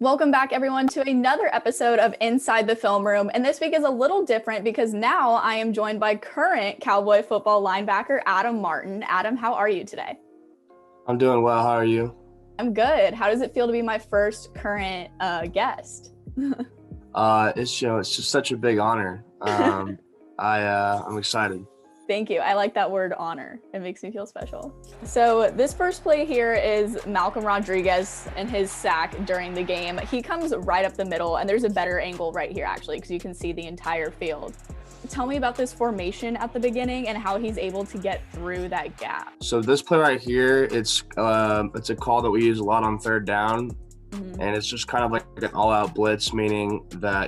Welcome back, everyone, to another episode of Inside the Film Room. And this week is a little different because now I am joined by current Cowboy football linebacker Adam Martin. Adam, how are you today? I'm doing well. How are you? I'm good. How does it feel to be my first current guest? It's just such a big honor. I'm excited. Thank you. I like that word honor. It makes me feel special. So this first play here is Malcolm Rodriguez and his sack during the game. He comes right up the middle, and there's a better angle right here, actually, because you can see the entire field. Tell me about this formation at the beginning and how he's able to get through that gap. So this play right here, it's a call that we use a lot on third down. And it's just kind of like an all-out blitz, meaning that,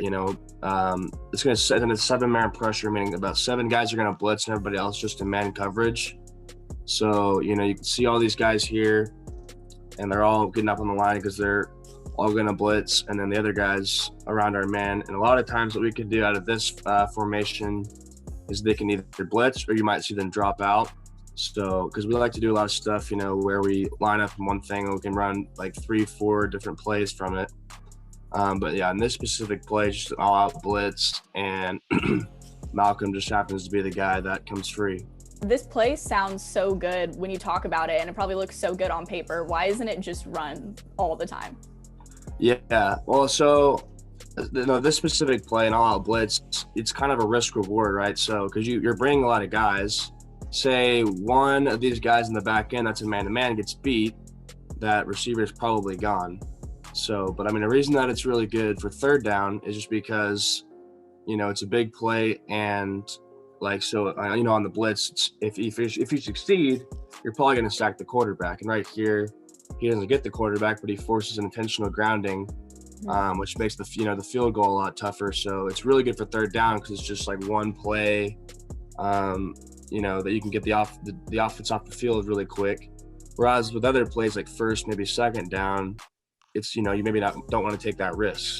it's going to set in a 7-man pressure, meaning about 7 guys are going to blitz and everybody else just in man coverage. So, you can see all these guys here, and they're all getting up on the line because they're all going to blitz, and then the other guys around our man. And a lot of times what we could do out of this formation is they can either blitz or you might see them drop out. So, because we like to do a lot of stuff, where we line up in one thing and we can run like 3-4 different plays from it. But yeah, in this specific play, just an all-out blitz, and Malcolm just happens to be the guy that comes free. This play sounds so good when you talk about it, and it probably looks so good on paper. Why isn't it just run all the time? Yeah, well, so this specific play, an all-out blitz, it's kind of a risk-reward, right? So, because you're bringing a lot of guys. Say one of these guys in the back end that's a man-to-man gets beat, that receiver is probably gone. So, but the reason that it's really good for third down is just because, it's a big play, and on the blitz, if you succeed, you're probably going to sack the quarterback. And right here, he doesn't get the quarterback, but he forces an intentional grounding, which makes the field goal a lot tougher. So it's really good for third down because it's just like one play. That you can get the offense off the field really quick. Whereas with other plays like first, maybe second down, it's, you maybe don't want to take that risk.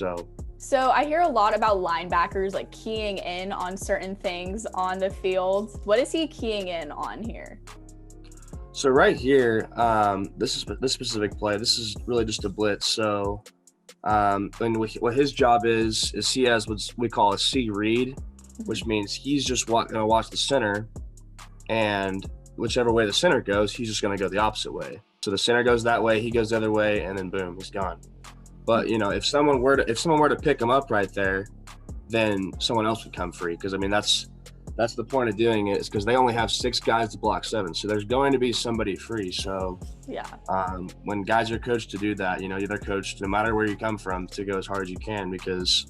So I hear a lot about linebackers like keying in on certain things on the field. What is he keying in on here? So right here, this specific play, this is really just a blitz. So and what his job is he has what we call a C read, which means he's just going to watch the center, and whichever way the center goes, he's just going to go the opposite way. So the center goes that way, he goes the other way, and then boom, he's gone. But if someone were to pick him up right there, then someone else would come free. Because that's the point of doing it, is because they only have 6 guys to block 7, so there's going to be somebody free. So yeah, when guys are coached to do that, they're coached no matter where you come from to go as hard as you can, because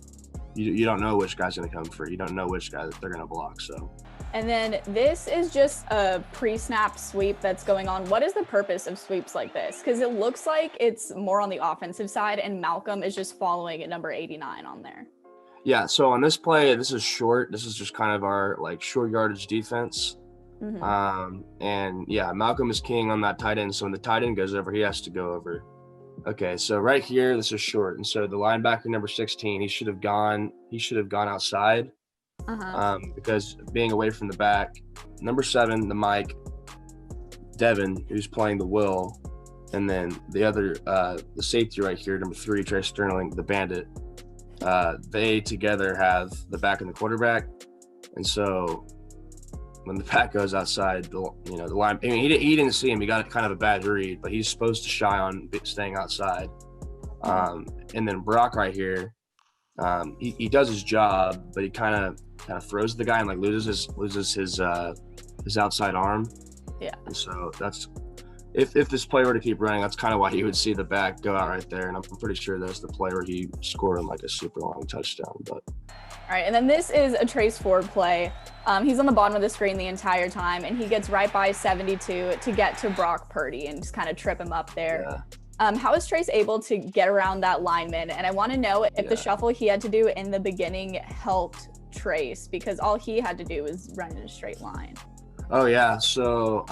you don't know which guy's going to come free. You don't know which guy that they're going to block. So. And then this is just a pre-snap sweep that's going on. What is the purpose of sweeps like this? Because it looks like it's more on the offensive side, and Malcolm is just following at number 89 on there. Yeah, so on this play, this is short. This is just kind of our short yardage defense. And yeah, Malcolm is keying on that tight end. So when the tight end goes over, he has to go over. Okay, so right here, this is short. And so the linebacker number 16, he should have gone outside. Because being away from the back, number 7, the Mike, Devin, who's playing the Will, and then the other, the safety right here, number 3, Trey Sterling, the Bandit, they together have the back and the quarterback. And so when the back goes outside, the line, he didn't see him. He got kind of a bad read, but he's supposed to shy on staying outside. And then Brock right here, he does his job, but he kind of throws the guy and loses his outside arm. Yeah. And so that's if this play were to keep running, that's kind of why he would see the back go out right there. And I'm pretty sure that's the play where he scored a super long touchdown. But all right, and then this is a Trace Ford play. He's on the bottom of the screen the entire time, and he gets right by 72 to get to Brock Purdy and just kind of trip him up there. Yeah. How is Trace able to get around that lineman? And I want to know if the shuffle he had to do in the beginning helped Trace, because all he had to do was run in a straight line. Oh yeah, so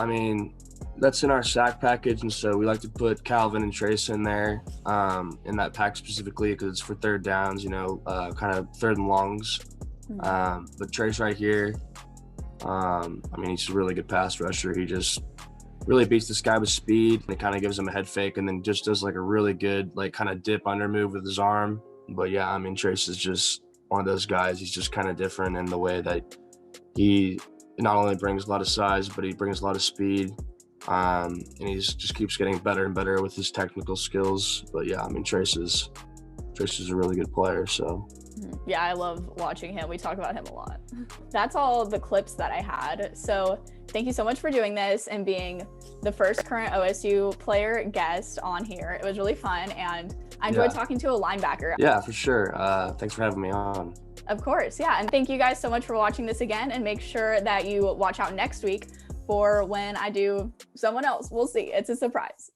that's in our sack package, and so we like to put Calvin and Trace in there in that pack specifically because it's for third downs, kind of third and longs. But Trace right here, he's a really good pass rusher. He just really beats this guy with speed, and it kind of gives him a head fake, and then just does like a really good like kind of dip under move with his arm. But yeah, I mean, Trace is just one of those guys. He's just kind of different in the way that he not only brings a lot of size, but he brings a lot of speed. And he just keeps getting better and better with his technical skills. But yeah, I mean, Trace is a really good player. So yeah, I love watching him. We talk about him a lot. That's all the clips that I had. So thank you so much for doing this and being the first current OSU player guest on here. It was really fun, and I enjoyed talking to a linebacker. Yeah, for sure. Thanks for having me on. Of course, yeah. And thank you guys so much for watching this again, and make sure that you watch out next week for when I do someone else. We'll see. It's a surprise.